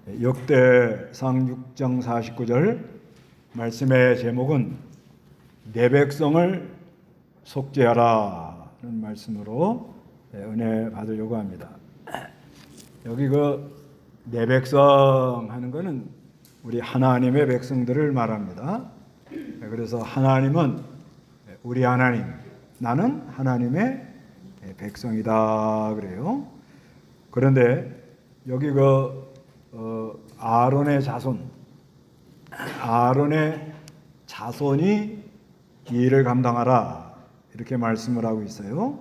역대상 6장 49절 말씀의 제목은 내 백성을 속죄하라는 말씀으로 은혜 받으려고 합니다. 여기 내 백성 하는 것은 우리 하나님의 백성들을 말합니다. 그래서 하나님은 우리 하나님, 나는 하나님의 백성이다 그래요. 그런데 여기 아론의 자손이 이 일을 감당하라 이렇게 말씀을 하고 있어요.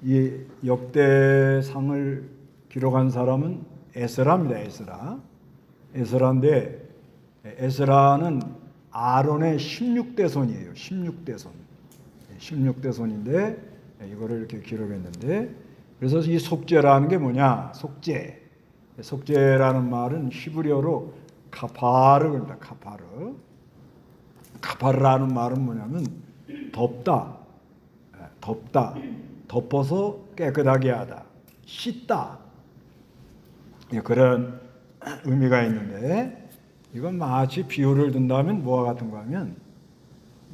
이 역대상을 기록한 사람은 에스라입니다. 에스라인데 에스라는 아론의 16대 손이에요. 16대 손인데 이거를 이렇게 기록했는데, 그래서 이 속죄라는 게 뭐냐? 속죄라는 말은 히브리어로 카파르입니다. 카파르라는 말은 뭐냐면 덮다, 덮어서 깨끗하게 하다, 씻다, 그런 의미가 있는데, 이건 마치 비유를 든다면 뭐와 같은가 하면,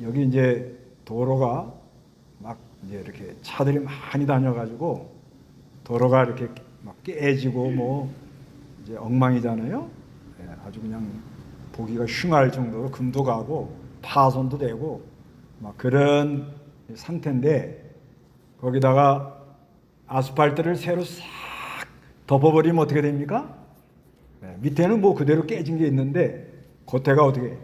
여기 이제 도로가 막 이제 이렇게 차들이 많이 다녀가지고 도로가 이렇게 막 깨지고 이제 엉망이잖아요. 아주 그냥 보기가 흉할 정도로 금도 가고 파손도 되고 막 그런 상태인데, 거기다가 아스팔트를 새로 싹 덮어버리면 어떻게 됩니까? 밑에는 그대로 깨진 게 있는데 겉에가 어떻게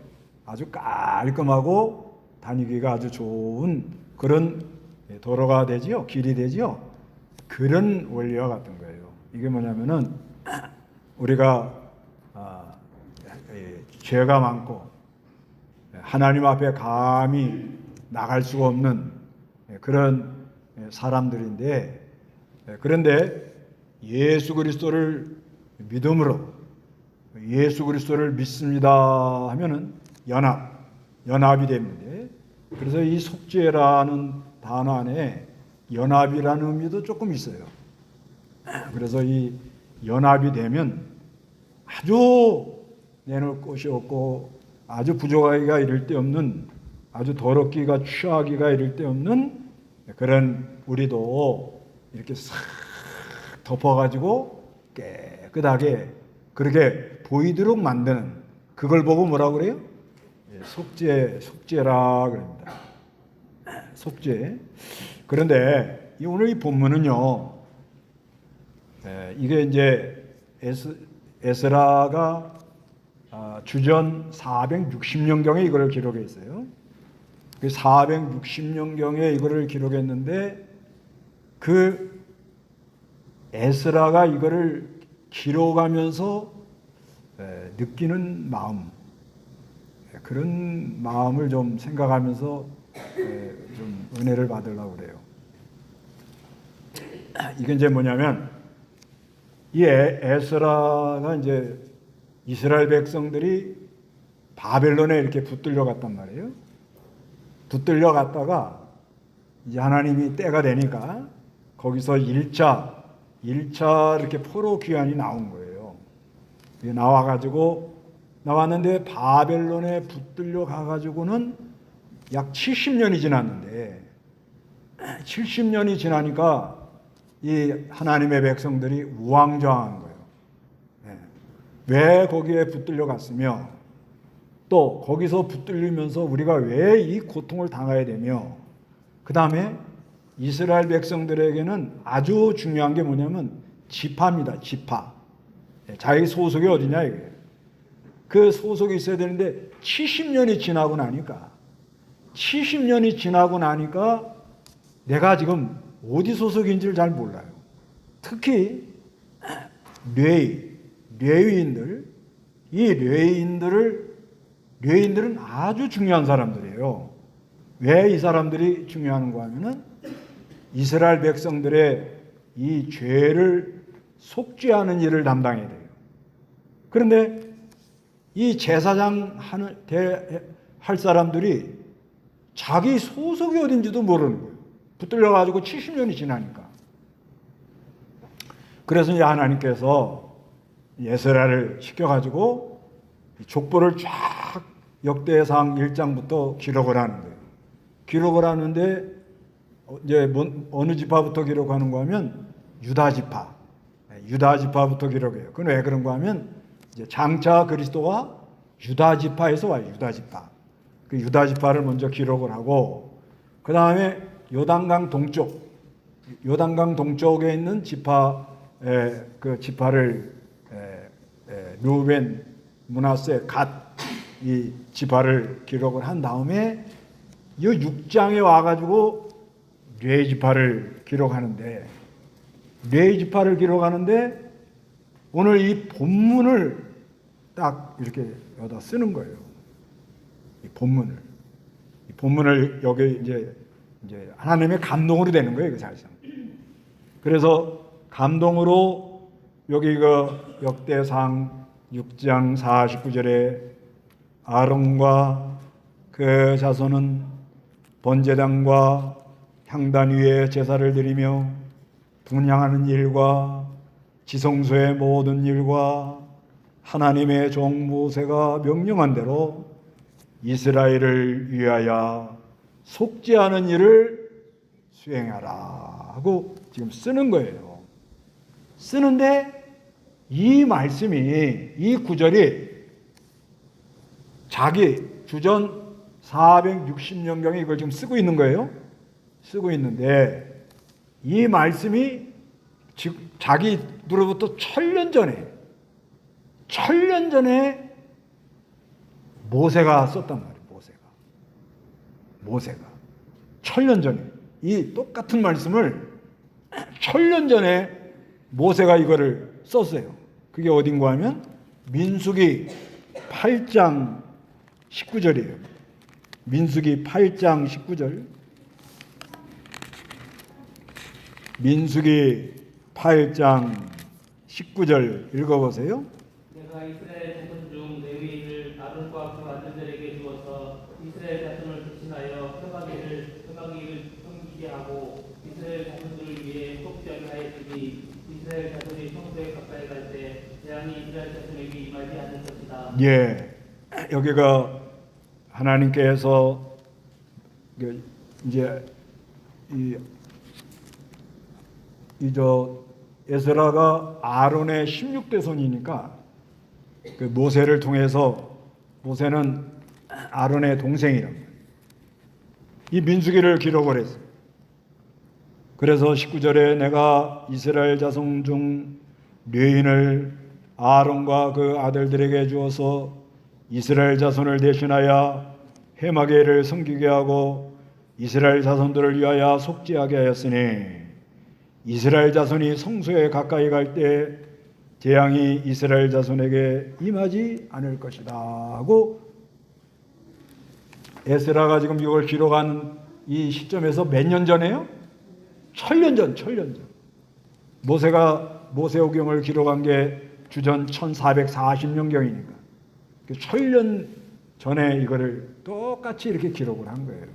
아주 깔끔하고 다니기가 아주 좋은 그런 도로가 되지요, 길이 되지요. 그런 원리와 같은 거예요. 이게 뭐냐면은 우리가 죄가 많고 하나님 앞에 감히 나갈 수가 없는 그런 사람들인데, 그런데 예수 그리스도를 믿음으로 예수 그리스도를 믿습니다 하면은 연합이 되는데, 그래서 이 속죄라는 단어 안에 연합이라는 의미도 조금 있어요. 그래서 이 연합이 되면 아주 내놓을 것이 없고 아주 부족하기가 이를 데 없는, 아주 더럽기가 취하기가 이를 데 없는 그런 우리도 이렇게 싹 덮어가지고 깨끗하게 그렇게 보이도록 만드는, 그걸 보고 뭐라고 그래요? 속죄라 그럽니다. 속죄. 그런데 오늘 이 본문은요, 이게 이제 에스라가 주전 460년경에 이거를 기록했어요. 그 460년경에 이거를 기록했는데, 그 에스라가 이거를 기록하면서 느끼는 마음, 그런 마음을 좀 생각하면서 좀 은혜를 받으려고 그래요. 이게 이제 뭐냐면, 이 에스라가 이제 이스라엘 백성들이 바벨론에 이렇게 붙들려 갔단 말이에요. 붙들려 갔다가 이제 하나님이 때가 되니까 거기서 1차 이렇게 포로 귀환이 나온 거예요. 나왔는데 바벨론에 붙들려 가가지고는 약 70년이 지났는데, 70년이 지나니까 이 하나님의 백성들이 우왕좌왕한 거예요. 왜 거기에 붙들려 갔으며, 또 거기서 붙들리면서 우리가 왜 이 고통을 당해야 되며, 그 다음에 이스라엘 백성들에게는 아주 중요한 게 뭐냐면 지파입니다. 지파. 자기 소속이 어디냐 이거예요. 그 소속이 있어야 되는데 70년이 지나고 나니까 내가 지금 어디 소속인지를 잘 몰라요. 특히 레위인들, 이 레위인들은 아주 중요한 사람들이에요. 왜 이 사람들이 중요한가 하면은 이스라엘 백성들의 이 죄를 속죄하는 일을 담당해야 돼요. 그런데 이 제사장 할 사람들이 자기 소속이 어딘지도 모르는 거예요. 붙들려가지고 70년이 지나니까. 그래서 이제 하나님께서 에스라를 시켜가지고 족보를 쫙 역대상 1장부터 기록을 하는 거예요. 기록을 하는데 이제 어느 지파부터 기록하는가 하면 유다 지파. 유다 지파부터 기록해요. 그건 왜 그런가 하면 이제 장차 그리스도가 유다 지파에서 와요. 유다 지파. 그 유다 지파를 먼저 기록을 하고 그 다음에 요단강 동쪽에 있는 지파 그 지파를 르우벤, 므낫세, 갓 이 지파를 기록을 한 다음에 이 6장에 와가지고 뇌 지파를 기록하는데 오늘 이 본문을 딱 이렇게 여기다 쓰는 거예요. 이 본문을 여기 이제 하나님의 감동으로 되는 거예요, 그 사실상. 그래서 감동으로 여기 그 역대상 6장 49절에 아론과 그 자손은 번제단과 향단 위에 제사를 드리며 분향하는 일과 지성소의 모든 일과 하나님의 종 모세가 명령한 대로 이스라엘을 위하여 속죄하는 일을 수행하라 하고 지금 쓰는 거예요. 쓰는데 이 말씀이, 이 구절이 자기 주전 460년경에 이걸 지금 쓰고 있는 거예요. 쓰고 있는데 이 말씀이 지금 자기로부터 천년 전에 모세가 썼단 말이에요. 모세가 천년 전에 이 똑같은 말씀을 천년 전에 모세가 이거를 썼어요. 그게 어딘가 하면 민수기 8장 19절이에요. 민수기 8장 19절. 민수기 8장 19절 읽어보세요. 내가 이스라엘 자손 중 레위인을 아론과 그 아들들에게 주어서 이스라엘 자손을 대신하여 평강기를 섬기게 하고 이스라엘 자손들을 위해 속죄하게 하였으니 이스라엘 자손이 평소에 가까이 갈 때 재앙이 이스라엘 자손에게 임하지 않을 것이다. 예, 여기가 하나님께서 이제 에스라가 아론의 16대 손이니까 그 모세를 통해서 모세는 아론의 동생이라고 이 민수기를 기록을 했어요. 그래서 19절에 내가 이스라엘 자손 중 레위인을 아론과 그 아들들에게 주어서 이스라엘 자손을 대신하여 해마게를 섬기게 하고 이스라엘 자손들을 위하여 속죄하게 하였으니 이스라엘 자손이 성소에 가까이 갈 때 재앙이 이스라엘 자손에게 임하지 않을 것이다 하고 에스라가 지금 이걸 기록한 이 시점에서 몇 년 전에요? 천년 전. 모세가 모세오경을 기록한 게 주전 1440년경이니까 천년 전에 이거를 똑같이 이렇게 기록을 한 거예요.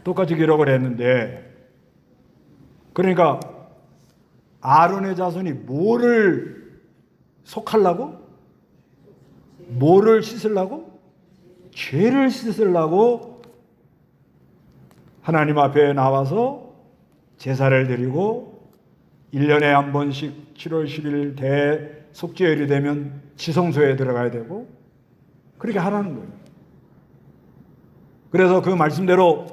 똑같이 기록을 했는데 그러니까 아론의 자손이 뭐를 속하려고? 뭐를 씻으려고? 죄를 씻으려고 하나님 앞에 나와서 제사를 드리고 1년에 한 번씩 7월 10일 대속죄일이 되면 지성소에 들어가야 되고 그렇게 하라는 거예요. 그래서 그 말씀대로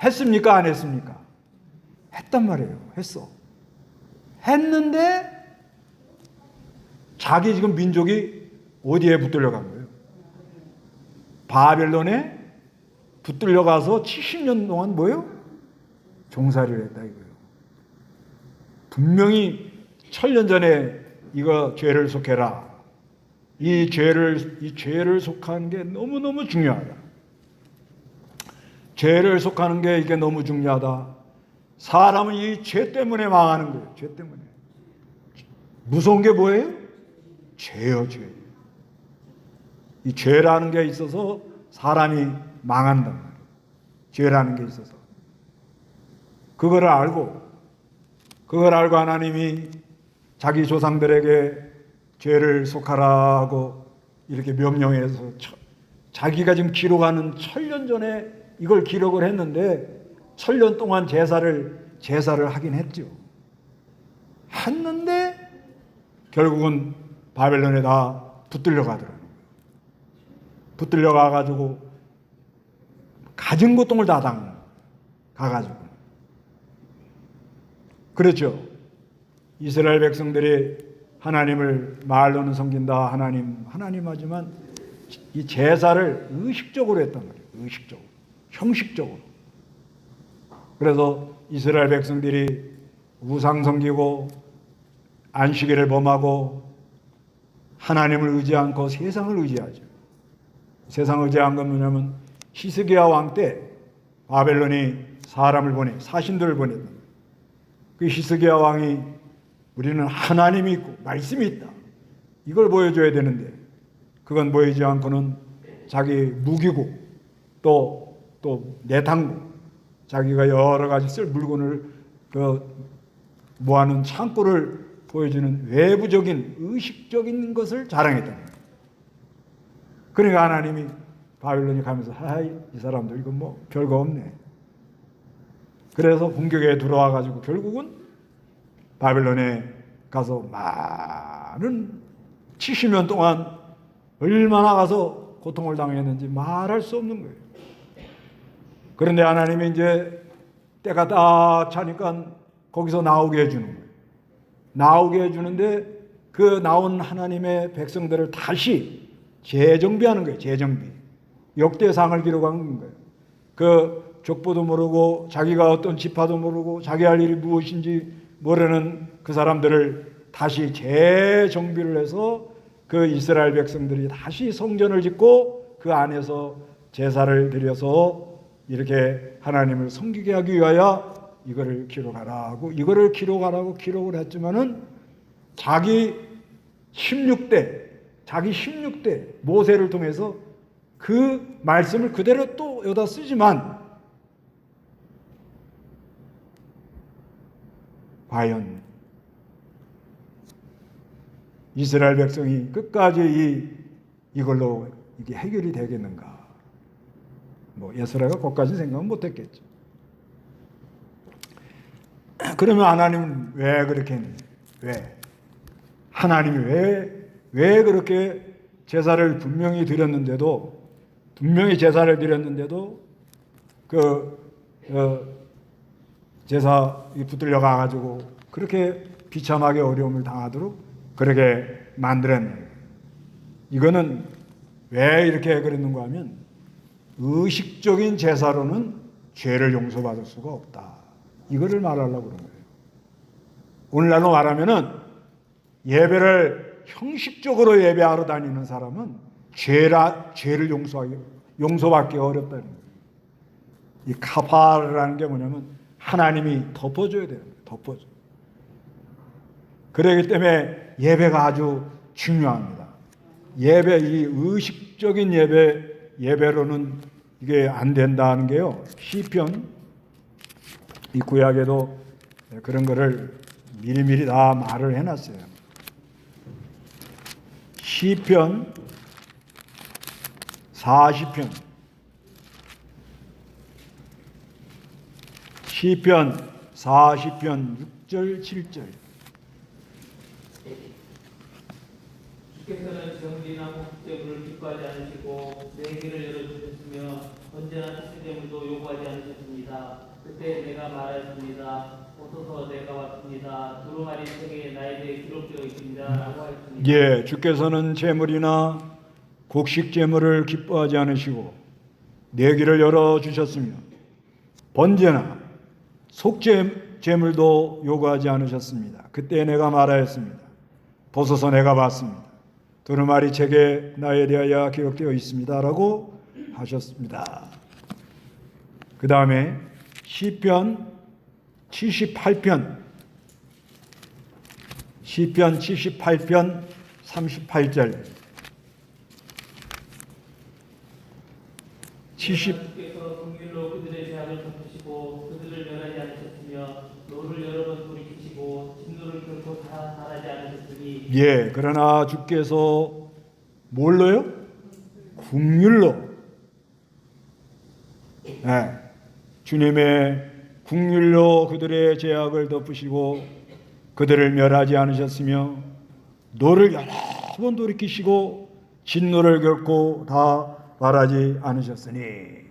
했습니까? 안 했습니까? 했단 말이에요. 했어. 했는데 자기 지금 민족이 어디에 붙들려 간 거예요? 바벨론에 붙들려 가서 70년 동안 뭐예요? 종살이를 했다 이거예요. 분명히 천년 전에 이거 죄를 속해라. 이 죄를 속하는 게 너무너무 중요하다. 죄를 속하는 게 이게 너무 중요하다. 사람은 이 죄 때문에 망하는 거예요. 죄 때문에. 무서운 게 뭐예요? 죄요, 죄. 이 죄라는 게 있어서 사람이 망한단 말이에요. 죄라는 게 있어서. 그걸 알고 하나님이 자기 조상들에게 죄를 속하라고 이렇게 명령해서 자기가 지금 기록하는 1000년 전에 이걸 기록을 했는데 1000년 동안 제사를 하긴 했죠. 했는데 결국은 바벨론에 다 붙들려 가더라고요. 붙들려 가가지고 가진 고통을 다 가가지고 그렇죠. 이스라엘 백성들이 하나님을 말로는 섬긴다 하나님 하지만 이 제사를 의식적으로 했단 말이에요. 의식적으로, 형식적으로. 그래서 이스라엘 백성들이 우상 섬기고 안식일을 범하고 하나님을 의지 않고 세상을 의지하죠. 세상을 의지한 건 뭐냐면 히스기야 왕 때 바벨론이 사람을 사신들을 보냈다. 그 히스기야 왕이 우리는 하나님이 있고 말씀이 있다. 이걸 보여줘야 되는데 그건 보이지 않고는 자기 무기고 또 내탕고 자기가 여러 가지 쓸 물건을 모아놓은 창고를 보여주는 외부적인 의식적인 것을 자랑했다. 그러니까 하나님이 바빌론이 가면서 이 사람들 이거 뭐 별거 없네. 그래서 공격에 들어와 가지고 결국은 바빌론에 가서 많은 70년 동안 얼마나 가서 고통을 당했는지 말할 수 없는 거예요. 그런데 하나님이 이제 때가 딱 차니까 거기서 나오게 해주는 거예요. 나오게 해주는데 그 나온 하나님의 백성들을 다시 재정비하는 거예요. 재정비. 역대상을 기록한 거예요. 그 족보도 모르고 자기가 어떤 지파도 모르고 자기 할 일이 무엇인지 모르는 그 사람들을 다시 재정비를 해서 그 이스라엘 백성들이 다시 성전을 짓고 그 안에서 제사를 드려서 이렇게 하나님을 섬기게 하기 위하여 이거를 기록하라고 기록을 했지만은 자기 16대 모세를 통해서 그 말씀을 그대로 또 여기다 쓰지만 과연 이스라엘 백성이 끝까지 이걸로 이게 해결이 되겠는가? 뭐 예스라가 그것까지 생각은 못했겠죠. 그러면 하나님은 왜 그렇게 했는지? 왜? 하나님이 왜 그렇게 제사를 분명히 드렸는데도 제사 붙들려 가가지고 그렇게 비참하게 어려움을 당하도록 그렇게 만들었네요. 이거는 왜 이렇게 그랬는가 하면 의식적인 제사로는 죄를 용서받을 수가 없다. 이거를 말하려고 그런 거예요. 오늘날로 말하면은 예배를 형식적으로 예배하러 다니는 사람은 죄를 용서받기 어렵다는 거예요. 이 카파라는 게 뭐냐면 하나님이 덮어줘야 돼요. 덮어줘. 그렇기 때문에 예배가 아주 중요합니다. 이 의식적인 예배로는 이게 안 된다는 게요. 시편 이 구약에도 그런 거를 미리미리 다 말을 해놨어요. 시편 40편 6절 7절 주께서는 정리나 목적을 기뻐하지 않으시고 내 길을 열어주셨으며 언제나 착취됨도 요구하지 않으셨습니다. 그때 내가 말하였습니다. 오소서 내가 왔습니다. 두루마리 책에 나에 대해 기록되어 있습니다. 라고 하였습니다. 예, 주께서는 제물이나 곡식 제물을 기뻐하지 않으시고 내 길을 열어주셨으며 번제나 속제물도 요구하지 않으셨습니다. 그때 내가 말하였습니다. 보소서 내가 봤습니다. 두루마리 책에 나에 대하여 기록되어 있습니다. 라고 하셨습니다. 그 다음에 시편 78편 38절 主께서 긍휼로 그들의 죄악을 덮으시고 그들을 멸하지 않으셨으며 노를 여러 번 돌이키시고 진노를 결코 달하지 않으셨으니 예, 그러나 주께서 뭘로요? 긍휼로. 예, 주님의 긍휼로 그들의 죄악을 덮으시고 그들을 멸하지 않으셨으며 노를 여러 번 돌이키시고 진노를 결코 다 바라지 않으셨으니.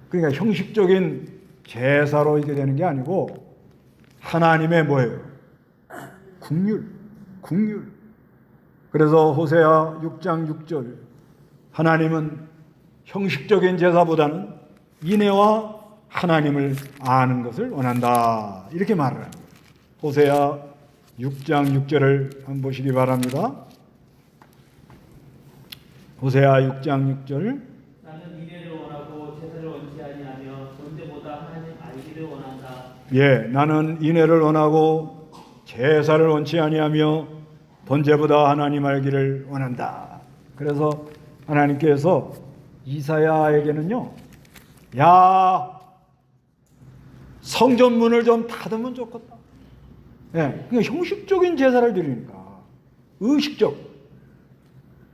그러니까 형식적인 제사로 이게 되는 게 아니고 하나님의 뭐예요? 긍휼. 그래서 호세아 6장 6절 하나님은 형식적인 제사보다는 인애와 하나님을 아는 것을 원한다. 이렇게 말을 합니다. 호세아 6장 6절을 한번 보시기 바랍니다. 호세아 6장 6절 나는 인애를 원하고 제사를 원치 아니하며 언제보다 하나님 알기를 원한다. 예, 나는 인애를 원하고 제사를 원치 아니하며 번제보다 하나님 알기를 원한다. 그래서 하나님께서 이사야에게는요, 야, 성전문을 좀 닫으면 좋겠다. 예, 그러니까 형식적인 제사를 드리니까 의식적.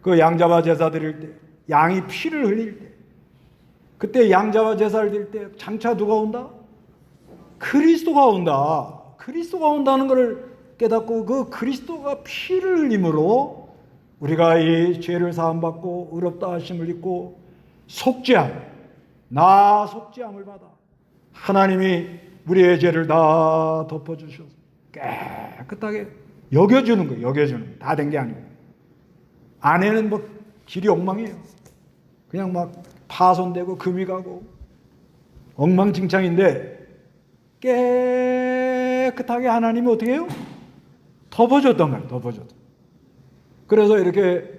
그 양잡아 제사 드릴 때, 양이 피를 흘릴 때, 그때 양잡아 제사를 드릴 때 장차 누가 온다? 그리스도가 온다. 그리스도가 온다는 것을 깨닫고 그 그리스도가 피를 흘림으로 우리가 이 죄를 사함받고 의롭다 하심을 입고 나 속죄함을 받아 하나님이 우리의 죄를 다 덮어주셔서 깨끗하게 여겨주는 거예요. 여겨주는 거예요. 다 된 게 아니고. 안에는 뭐 길이 엉망이에요. 그냥 막 파손되고 금이 가고 엉망진창인데 깨끗하게 하나님이 어떻게 해요? 덮어줬단 말이에요. 덮어줬다. 그래서 이렇게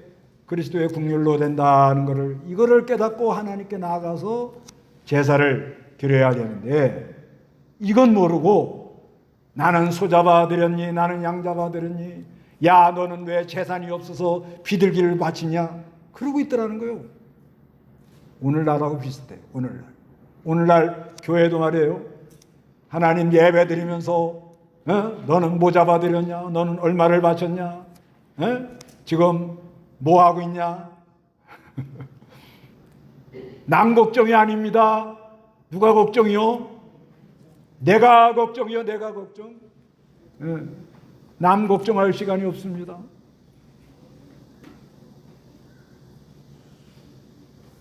그리스도의 긍휼로 된다는 것을 이거를 깨닫고 하나님께 나아가서 제사를 드려야 되는데 이건 모르고 나는 소 잡아 드렸니? 나는 양 잡아 드렸니? 야, 너는 왜 재산이 없어서 비둘기를 바치냐? 그러고 있더라는 거예요. 오늘날하고 비슷해요. 오늘날 교회도 말이에요. 하나님 예배 드리면서 너는 뭐 잡아 드렸냐? 너는 얼마를 바쳤냐? 지금 뭐 하고 있냐? 남 걱정이 아닙니다. 누가 걱정이요? 내가 걱정이요. 내가 걱정. 남 걱정할 시간이 없습니다.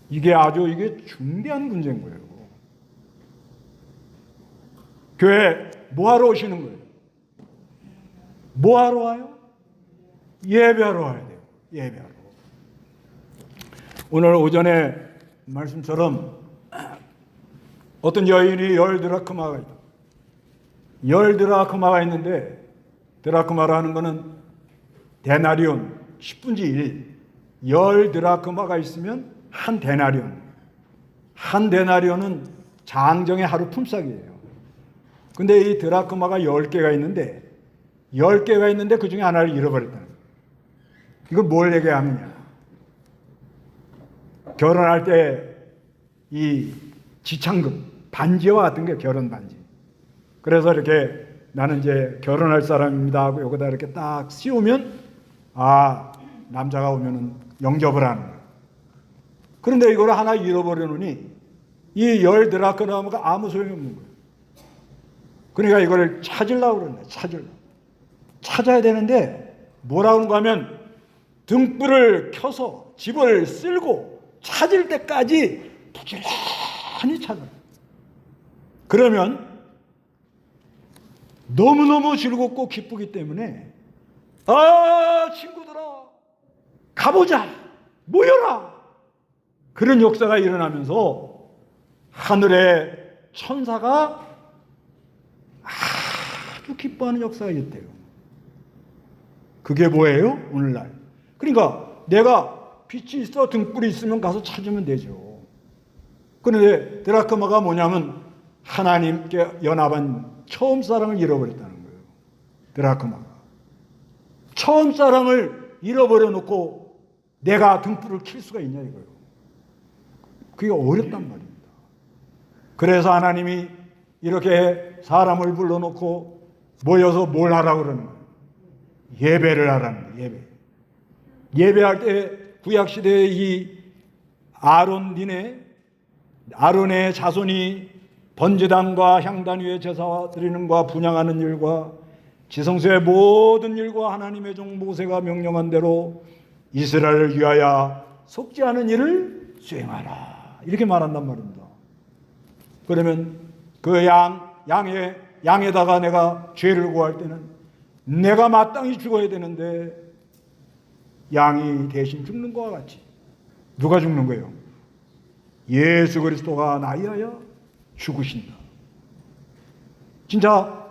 이게 중대한 문제인 거예요. 교회 뭐하러 오시는 거예요? 뭐하러 와요? 예배하러 와야 돼요. 예배하러. 오늘 오전에 말씀처럼 어떤 여인이 10드라크마가 있다. 10드라크마가 있는데 드라크마라는 것은 데나리온 10분의 1. 10드라크마가 있으면 한 데나리온. 한 데나리온은 장정의 하루 품삯이에요. 근데 이 드라크마가 10개가 있는데 그 중에 하나를 잃어버렸다는 거예요. 이걸 뭘 얘기하느냐? 결혼할 때 이 지창금, 반지와 같은 게 결혼 반지. 그래서 이렇게 나는 이제 결혼할 사람입니다 하고 여기다 이렇게 딱 씌우면 남자가 오면은 영접을 하는 거예요. 그런데 이걸 하나 잃어버려 놓으니 이 10드라크마가 아무 소용이 없는 거예요. 그러니까 이걸 찾으려고 그러네. 찾아야 되는데 뭐라고 하는가 하면 등불을 켜서 집을 쓸고 찾을 때까지 부지런히 찾아요. 그러면 너무너무 즐겁고 기쁘기 때문에 친구들아 가보자 모여라 그런 역사가 일어나면서 하늘의 천사가 아주 기뻐하는 역사가 있대요. 그게 뭐예요? 오늘날. 그러니까 내가 빛이 있어 등불이 있으면 가서 찾으면 되죠. 그런데 드라크마가 뭐냐면 하나님께 연합한 처음 사랑을 잃어버렸다는 거예요. 드라크마가. 처음 사랑을 잃어버려 놓고 내가 등불을 켤 수가 있냐 이거예요. 그게 어렵단 말입니다. 그래서 하나님이 이렇게 사람을 불러놓고 모여서 뭘 하라고 그러는 거예요. 예배를 하라는 거예요. 예배할 때 구약 시대의 이 아론의 자손이 번제단과 향단 위에 제사 드리는 과 분향하는 일과 지성소의 모든 일과 하나님의 종 모세가 명령한 대로 이스라엘을 위하여 속지 않은 일을 수행하라. 이렇게 말한단 말입니다. 그러면 그 양에다가 내가 죄를 구할 때는 내가 마땅히 죽어야 되는데 양이 대신 죽는 것과 같이 누가 죽는 거예요? 예수 그리스도가 나에 위하여 죽으신다. 진짜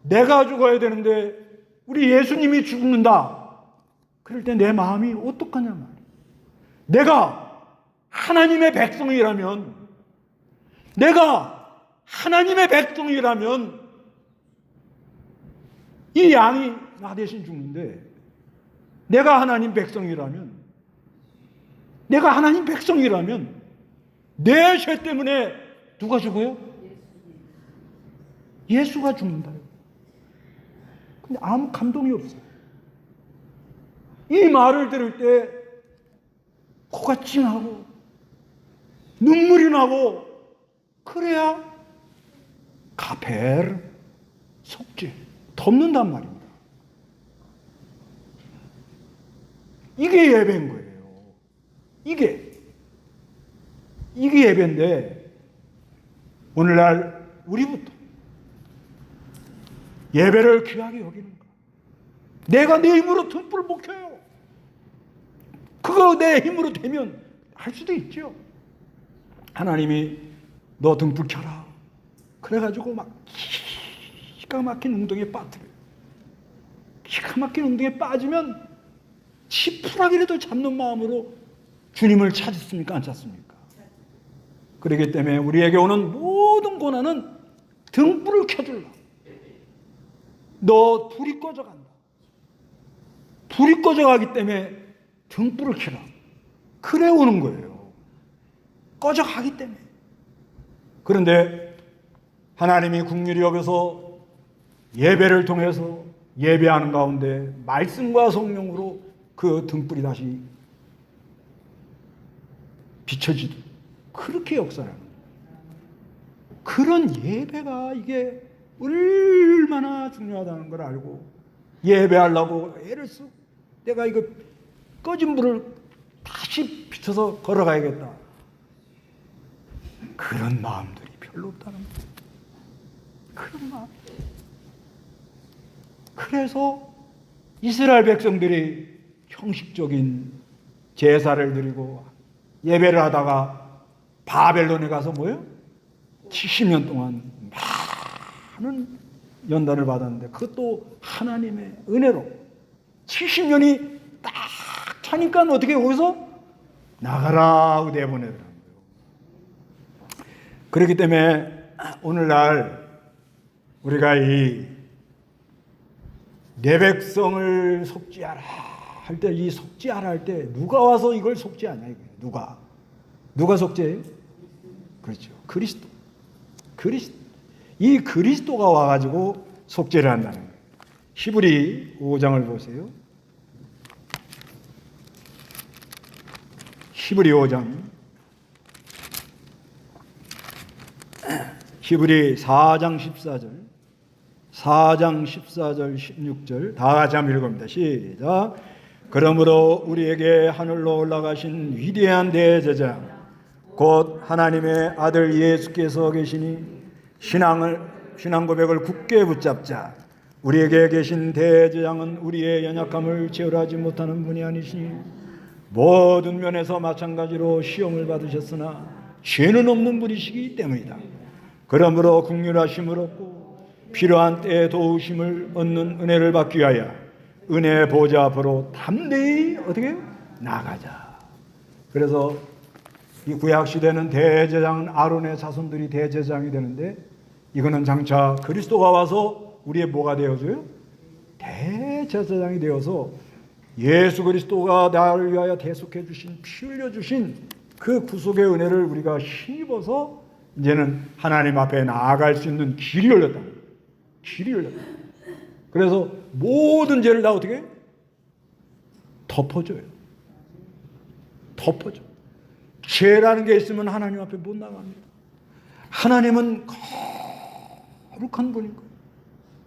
내가 죽어야 되는데 우리 예수님이 죽는다. 그럴 때 내 마음이 어떡하냐 말이에요. 내가 하나님의 백성이라면 이 양이 나 대신 죽는데 내가 하나님 백성이라면 내 죄 때문에 누가 죽어요? 예수가 죽는다. 근데 아무 감동이 없어요. 이 말을 들을 때 코가 찡하고 눈물이 나고 그래야 가페르 속죄 덮는단 말입니다. 이게 예배인 거예요. 이게 예배인데 오늘날 우리부터 예배를 귀하게 여기는 거야. 내가 내 힘으로 등불 못 켜요. 그거 내 힘으로 되면 할 수도 있죠. 하나님이 너 등불 켜라. 그래가지고 막 기가 막힌 운동에 빠뜨려요. 기가 막힌 운동에 빠지면 지푸라기라도 잡는 마음으로 주님을 찾았습니까? 안 찾습니까? 그렇기 때문에 우리에게 오는 모든 고난은 등불을 켜줄라. 너 불이 꺼져간다. 불이 꺼져가기 때문에 등불을 켜라. 그래 오는 거예요. 꺼져가기 때문에. 그런데 하나님이 긍휼히 여겨서 예배를 통해서 예배하는 가운데 말씀과 성령으로 그 등불이 다시 비춰지듯 그렇게 역사하는 거예요. 그런 예배가 이게 얼마나 중요하다는 걸 알고 예배하려고 애를 쓰고 내가 이거 꺼진 불을 다시 비춰서 걸어가야겠다. 그런 마음들이 별로 없다는 거예요. 그런 마음. 그래서 이스라엘 백성들이 형식적인 제사를 드리고 예배를 하다가 바벨론에 가서 뭐예요? 70년 동안 많은 연단을 받았는데 그것도 하나님의 은혜로 70년이 딱 차니까 어떻게 거기서 나가라 하고 내보내더라고요. 그렇기 때문에 오늘날 우리가 내 백성을 속죄하라 할 때 이 속죄하라 할 때 누가 와서 이걸 속죄하냐 이거예요. 누가 속죄해요? 그렇죠. 그리스도. 이 그리스도가 와가지고 속죄를 한다는 거예요. 히브리 5장을 보세요. 히브리 5장. 히브리 4장 14절. 4장 14절 16절 다 같이 한번 읽어봅니다. 시작. 그러므로 우리에게 하늘로 올라가신 위대한 대제사장 곧 하나님의 아들 예수께서 계시니 신앙 고백을 굳게 붙잡자. 우리에게 계신 대제사장은 우리의 연약함을 체험하지 못하는 분이 아니시니 모든 면에서 마찬가지로 시험을 받으셨으나 죄는 없는 분이시기 때문이다. 그러므로 긍휼하심을 얻고 필요한 때에 도우심을 얻는 은혜를 받기 위하여 은혜의 보좌 앞으로 담대히 어떻게 나가자. 그래서 이 구약 시대는 대제사장은 아론의 자손들이 대제사장이 되는데 이거는 장차 그리스도가 와서 우리의 뭐가 되어줘요? 대제사장이 되어서 예수 그리스도가 나를 위하여 대속해 주신 피 흘려 주신 그 구속의 은혜를 우리가 힘입어서 이제는 하나님 앞에 나아갈 수 있는 길이 열렸다. 길이 열렸다. 그래서 모든 죄를 다 어떻게? 덮어줘요. 덮어줘. 죄라는 게 있으면 하나님 앞에 못 나갑니다. 하나님은 거룩한 분이고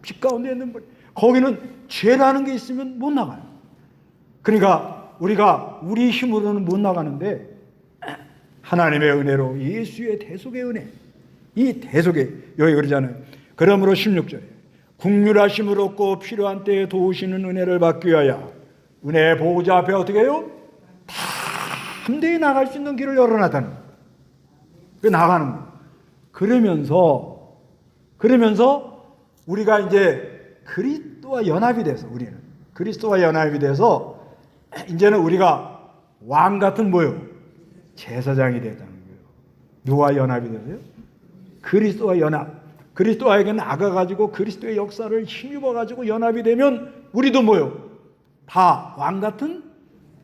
빛 가운데 있는 분. 거기는 죄라는 게 있으면 못 나가요. 그러니까 우리가 우리 힘으로는 못 나가는데 하나님의 은혜로 예수의 대속의 은혜, 이 대속의, 여기 그러잖아요. 그러므로 16절에 국률하심을 얻고 필요한 때에 도우시는 은혜를 받기 위하여 은혜의 보호자 앞에 어떻게 해요? 담대히 나갈 수 있는 길을 열어놨다는 거예요. 그 나가는 거예요. 그러면서 우리가 이제 그리스도와 연합이 돼서, 우리는 그리스도와 연합이 돼서 이제는 우리가 왕 같은 뭐요? 제사장이 됐다는 거예요. 누가 연합이 되세요? 그리스도와 연합. 그리스도에게 나가가지고 그리스도의 역사를 힘입어가지고 연합이 되면 우리도 뭐요? 다 왕 같은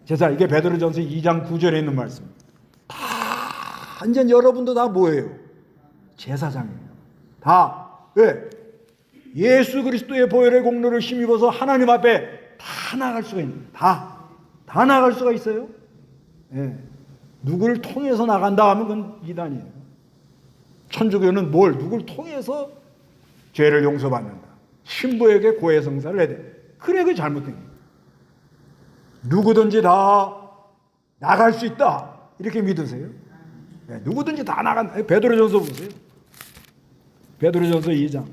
제사. 이게 베드로전서 2장 9절에 있는 말씀입니다. 다 이제 여러분도 다 뭐예요? 제사장이에요. 다. 왜? 예수 그리스도의 보혈의 공로를 힘입어서 하나님 앞에 다 나갈 수가 있는 거예요. 다 나갈 수가 있어요. 예. 누구를 통해서 나간다 하면 그건 이단이에요. 천주교는 누구를 통해서 죄를 용서받는다. 신부에게 고해성사를 해야 돼. 그래, 그게 잘못된 거예요. 누구든지 다 나갈 수 있다. 이렇게 믿으세요? 네, 누구든지 다 나간다. 베드로전서 보세요. 베드로전서 2장.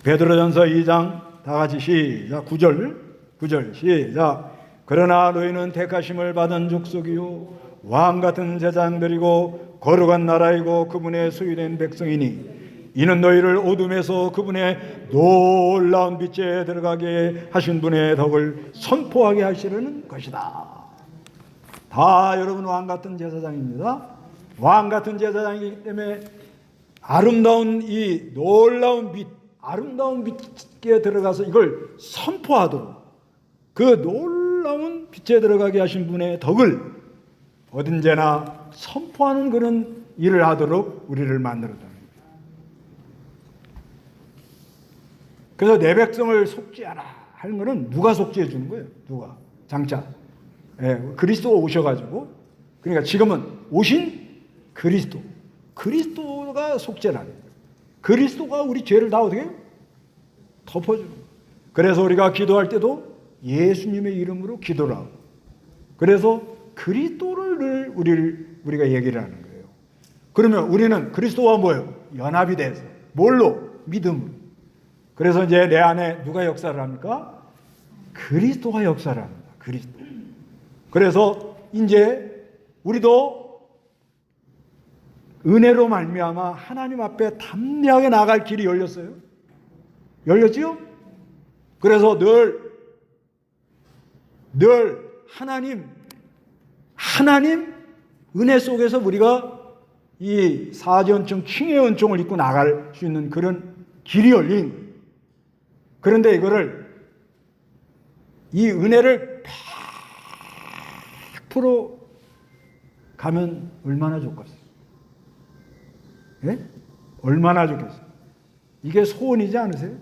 베드로전서 2장 다 같이 시작. 9절 시작. 그러나 너희는 택하심을 받은 족속이요 왕 같은 제사장들이고 거룩한 나라이고 그분의 소유된 백성이니 이는 너희를 어둠에서 그분의 놀라운 빛에 들어가게 하신 분의 덕을 선포하게 하시려는 것이다. 다 여러분 왕 같은 제사장입니다. 왕 같은 제사장이기 때문에 아름다운 이 놀라운 빛, 아름다운 빛에 들어가서 이걸 선포하도록 그 놀라운 빛에 들어가게 하신 분의 덕을 어딘제나 선포하는 그런 일을 하도록 우리를 만들었다는 거예요. 그래서 내 백성을 속죄하라 하는 것은 누가 속죄해 주는 거예요? 누가? 장차. 예, 그리스도가 오셔가지고, 그러니까 지금은 오신 그리스도가 속죄라는 거예요. 그리스도가 우리 죄를 다 어떻게 해요? 덮어주는 거예요. 그래서 우리가 기도할 때도 예수님의 이름으로 기도를 하고, 그래서 그리스도를 우리가 얘기를 하는 거예요. 그러면 우리는 그리스도와 뭐예요? 연합이 돼서. 뭘로? 믿음으로. 그래서 이제 내 안에 누가 역사를 합니까? 그리스도가 역사를 합니다. 그리스도. 그래서 이제 우리도 은혜로 말미암아 하나님 앞에 담대하게 나갈 길이 열렸어요. 열렸지요? 그래서 늘 하나님 은혜 속에서 우리가 이 사지연총 킹의 은총을 입고 나갈 수 있는 그런 길이 열린 거예요. 그런데 이 은혜를 100% 가면 얼마나 좋겠어요? 예? 얼마나 좋겠어요? 이게 소원이지 않으세요?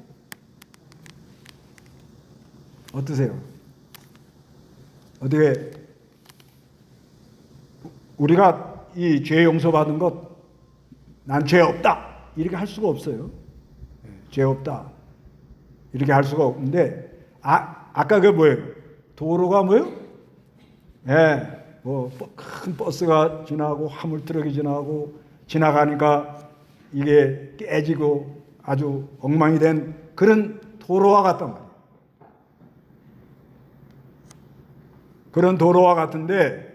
어떠세요? 어떻게 우리가 이 죄 용서받은 것, 난 죄 없다 이렇게 할 수가 없어요. 죄 없다 이렇게 할 수가 없는데, 아까 그 뭐예요? 도로가 뭐예요? 뭐 큰 버스가 지나고 화물 트럭이 지나가니까 이게 깨지고 아주 엉망이 된 그런 도로와 같단 말이에요. 그런 도로와 같은데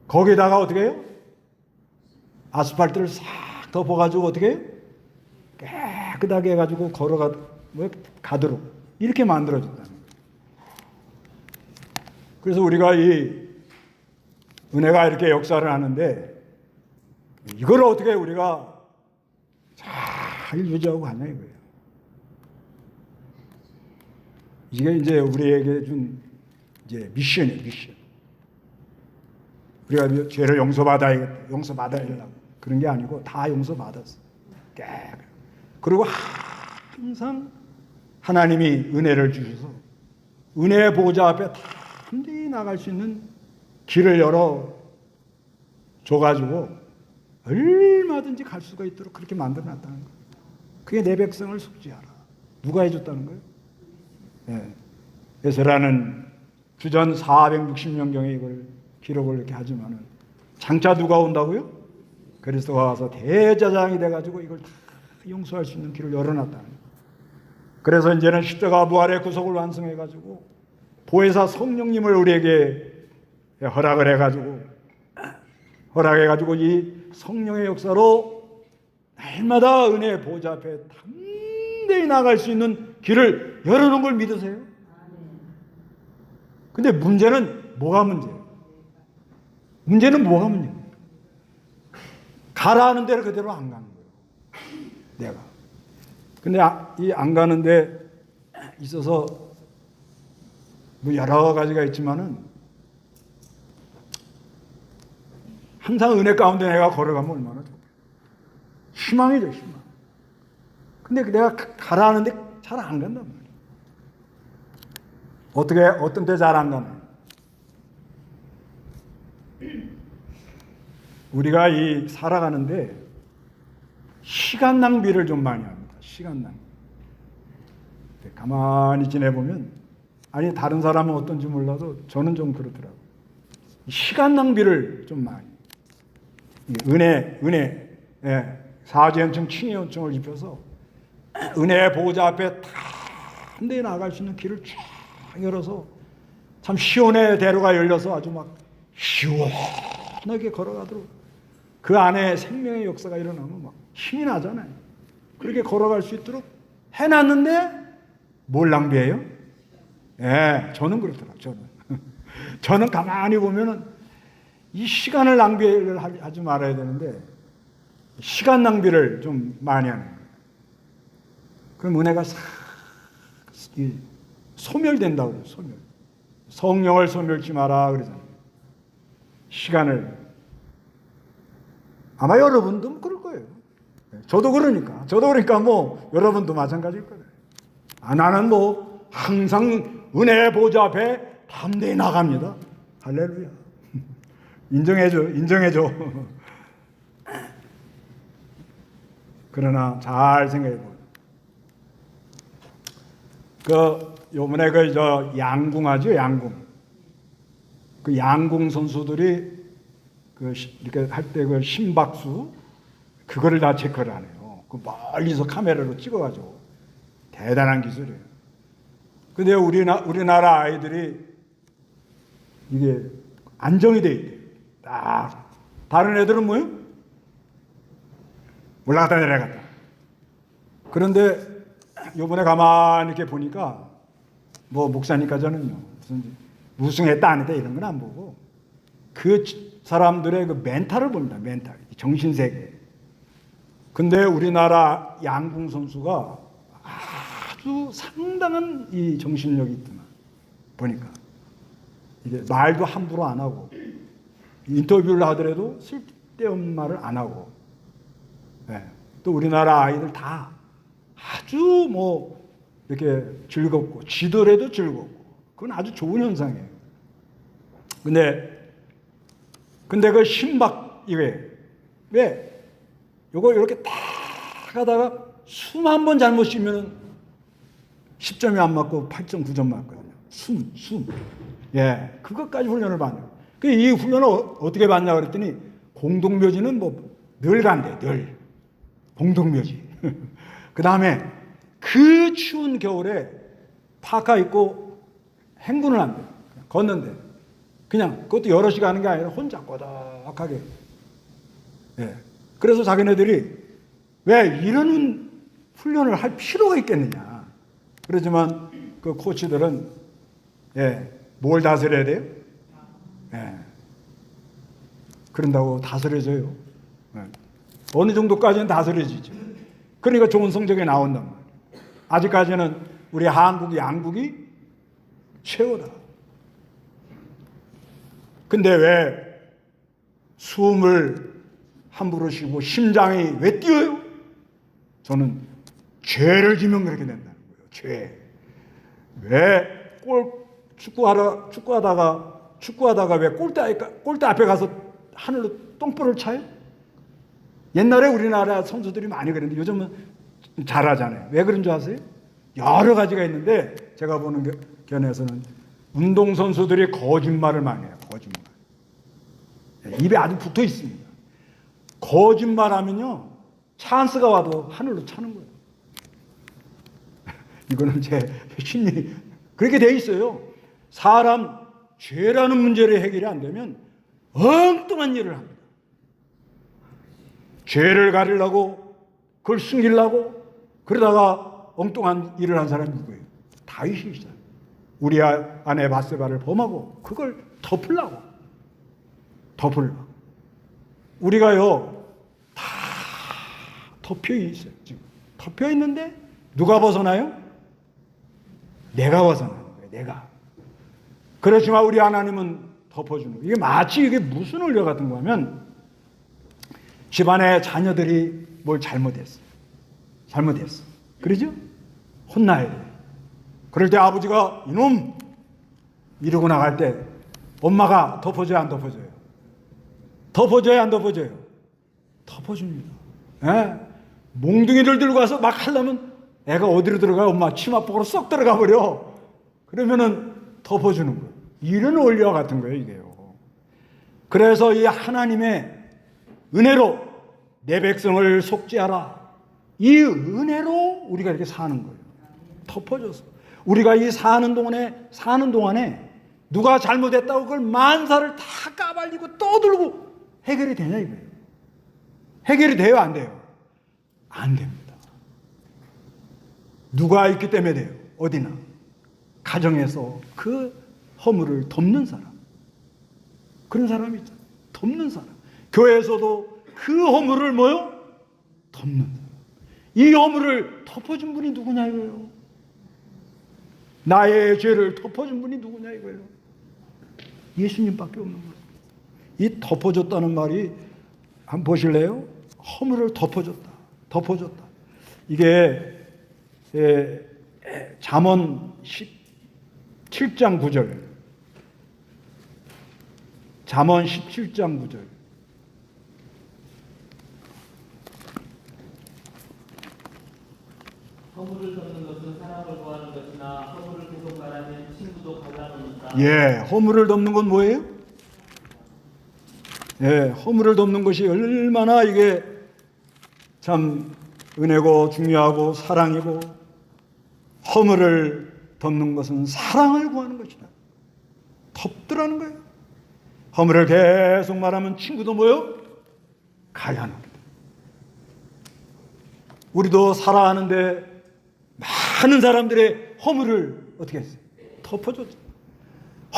거기다가 어떻게 해요? 아스팔트를 싹 덮어가지고 어떻게 해요? 깨끗하게 해가지고 가도록 이렇게 만들어준다는 거예요. 그래서 우리가 이 은혜가 이렇게 역사를 하는데 이걸 어떻게 우리가 잘 유지하고 가냐 이거예요. 이게 이제 우리에게 준 이제 미션이에요, 미션. 우리가 죄를 용서받아야 되려고. 그런 게 아니고 다 용서받았어. 그리고 항상 하나님이 은혜를 주셔서 은혜의 보좌 앞에 담대히 나갈 수 있는 길을 열어 줘가지고 얼마든지 갈 수가 있도록 그렇게 만들어놨다는 거예요. 그게 내 백성을 속죄하라. 누가 해줬다는 거예요? 네. 에스라는 주전 460년경에 이걸 기록을 이렇게 하지만은 장차 누가 온다고요? 그리스도가 와서 대제사장이 돼가지고 이걸 다 용서할 수 있는 길을 열어놨다는 거예요. 그래서 이제는 십자가 부활의 구속을 완성해가지고 보혜사 성령님을 우리에게 허락해가지고 이 성령의 역사로 날마다 은혜의 보좌 앞에 담대히 나갈 수 있는 길을 열어놓은 걸 믿으세요? 근데 문제는 뭐가 문제예요? 문제는 뭐가 문제예요? 가라 하는 대로 그대로 안 가는 거예요. 내가. 근데 이 안 가는 데 있어서 뭐 여러 가지가 있지만은 항상 은혜 가운데 내가 걸어가면 얼마나 좋아요. 희망이죠, 희망. 근데 내가 가라 하는데 잘 안 간단 말이에요. 어떤 때 잘 안 가나요? 우리가 살아가는데 시간 낭비를 좀 많이 합니다. 시간 낭비. 가만히 지내보면, 아니, 다른 사람은 어떤지 몰라도 저는 좀 그렇더라고요. 시간 낭비를 좀 많이. 은혜, 사죄연청, 칭의연청을 입혀서 은혜의 보호자 앞에 담대히 나갈 수 있는 길을 쫙 열어서 참 시온의 대로가 열려서 아주 막 시원하게 걸어가도록 그 안에 생명의 역사가 일어나면 막 힘이 나잖아요. 그렇게 걸어갈 수 있도록 해놨는데 뭘 낭비해요? 저는 그렇더라고요. 저는 가만히 보면은 이 시간을 낭비를 하지 말아야 되는데 시간 낭비를 좀 많이 하는 거예요. 그럼 은혜가 싹 소멸된다고 그래요. 소멸. 성령을 소멸치 마라 그러잖아요. 시간을. 아마 여러분도 그럴 거예요. 저도 그러니까 뭐 여러분도 마찬가지일 거예요. 나는 뭐 항상 은혜의 보좌 앞에 담대히 나갑니다. 할렐루야. 인정해줘. 그러나 잘 생각해보세요. 요번에 양궁하죠, 양궁. 그 양궁 선수들이 이렇게 할 때 그 심박수, 그거를 다 체크를 하네요. 그 멀리서 카메라로 찍어가지고. 대단한 기술이에요. 근데 우리나라 아이들이 이게 안정이 돼 있대요. 딱. 다른 애들은 뭐예요? 올라갔다 내려갔다. 그런데 요번에 가만히 이렇게 보니까 뭐 목사니까 저는요. 무슨 우승했다 안 했다 이런 건 안 보고 그 사람들의 그 멘탈을 봅니다. 멘탈. 정신세계. 근데 우리나라 양궁 선수가 아주 상당한 이 정신력이 있더만. 보니까. 이게 말도 함부로 안 하고 인터뷰를 하더라도 쓸데없는 말을 안 하고 또 우리나라 아이들 다 아주 뭐 이렇게 즐겁고 지더라도 즐겁고 그건 아주 좋은 현상이에요. 근데 그 심박 이게 왜 요거 이렇게 딱 하다가 숨 한 번 잘못 쉬면은 10점이 안 맞고 8.9점 맞거든요. 숨. 그것까지 훈련을 받네요. 이 훈련을 어떻게 받냐 그랬더니 공동묘지는 뭐 늘 간대, 늘. 공동묘지. 그 다음에 그 추운 겨울에 파카 입고 행군을 한대. 걷는데. 그냥 그것도 여럿이 가는 게 아니라 혼자 꼬덕하게. 그래서 자기네들이 왜 이런 훈련을 할 필요가 있겠느냐. 그렇지만 그 코치들은 뭘 다스려야 돼요? 그런다고 다스려져요. 어느 정도까지는 다스려지죠. 그러니까 좋은 성적이 나온단 말이에요. 아직까지는 우리 한국 양국이 최고다. 근데 왜 숨을 함부로 쉬고 심장이 왜 뛰어요? 저는 죄를 지면 그렇게 된다는 거예요. 죄. 왜 축구하다가 왜 골대 앞에 가서 하늘로 똥볼을 차요? 옛날에 우리나라 선수들이 많이 그랬는데 요즘은 잘하잖아요. 왜 그런 줄 아세요? 여러 가지가 있는데 제가 보는 견해에서는 운동선수들이 거짓말을 많이 해요. 거짓말. 입에 아주 붙어 있습니다. 거짓말하면요 찬스가 와도 하늘로 차는 거예요. 이거는 제 심리 그렇게 돼 있어요. 사람 죄라는 문제를 해결이 안 되면 엉뚱한 일을 합니다. 죄를 가리려고 그걸 숨기려고 그러다가 엉뚱한 일을 한 사람이 누구예요? 다윗이죠. 우리 아내 바세바를 범하고 그걸 덮으려고. 우리가요 다 덮여 있어요. 지금 덮여 있는데 누가 벗어나요? 내가 벗어나는 거예요. 내가. 그렇지만 우리 하나님은 덮어주는 거예요. 이게 마치 이게 무슨 원리 같은 거냐면 집안의 자녀들이 뭘 잘못했어. 그러죠? 혼나야 돼. 그럴 때 아버지가 이놈 이러고 나갈 때 엄마가 덮어줘야 안 덮어줘요? 덮어줘야 안 덮어줘요? 덮어줍니다. 예? 몽둥이를 들고 와서 막 하려면 애가 어디로 들어가요? 엄마 치마폭으로 쏙 들어가 버려. 그러면은 덮어주는 거예요. 이런 원리와 같은 거예요, 이게요. 그래서 이 하나님의 은혜로 내 백성을 속죄하라. 이 은혜로 우리가 이렇게 사는 거예요. 덮어줘서. 우리가 이 사는 동안에 누가 잘못했다고 그걸 만사를 다 까발리고 떠들고 해결이 되냐 이거예요. 해결이 돼요, 안 돼요? 안 됩니다. 누가 있기 때문에 돼요? 어디나. 가정에서 그 허물을 덮는 사람. 그런 사람이 있잖아요. 덮는 사람. 교회에서도 그 허물을 뭐요? 덮는 사람. 이 허물을 덮어준 분이 누구냐 이거예요. 나의 죄를 덮어준 분이 누구냐 이거예요. 예수님밖에 없는 거예요. 이 덮어줬다는 말이 한번 보실래요? 허물을 덮어줬다. 이게 잠언 17장 9절. 잠언 17장 9절. 허물을 덮는 것은 사람을 구하는 것이나 허물을 계속 말하면 친구도 갈라놓는다. 예, 허물을 덮는 건 뭐예요? 예, 허물을 덮는 것이 얼마나 이게 참 은혜고 중요하고 사랑이고, 허물을 덮는 것은 사랑을 구하는 것이다. 덮더라는 거예요. 허물을 계속 말하면 친구도 뭐요? 갈라놓는다. 우리도 살아가는데 많은 사람들의 허물을 어떻게 했어요? 덮어줬죠.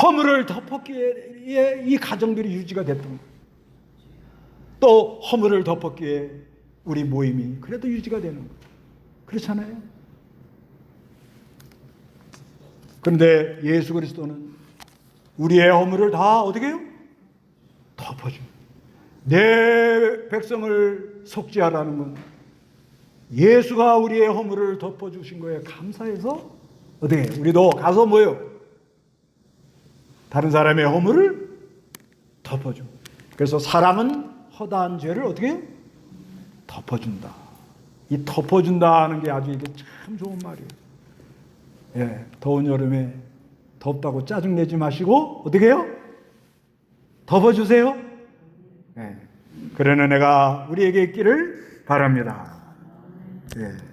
허물을 덮었기에 이 가정들이 유지가 됐던 거예요. 또 허물을 덮었기에 우리 모임이 그래도 유지가 되는 거예요. 그렇잖아요. 그런데 예수 그리스도는 우리의 허물을 다 어떻게 해요? 덮어줍니다. 내 백성을 속죄하라는 건 예수가 우리의 허물을 덮어주신 거에 감사해서 어떻게 해요? 우리도 가서 뭐예요? 다른 사람의 허물을 덮어줘. 그래서 사람은 허다한 죄를 어떻게 해요? 덮어준다. 이 덮어준다는 게 아주 이게 참 좋은 말이에요. 예, 더운 여름에 덥다고 짜증내지 마시고 어떻게 해요? 덮어주세요. 예, 그런 은혜가 우리에게 있기를 바랍니다. 예.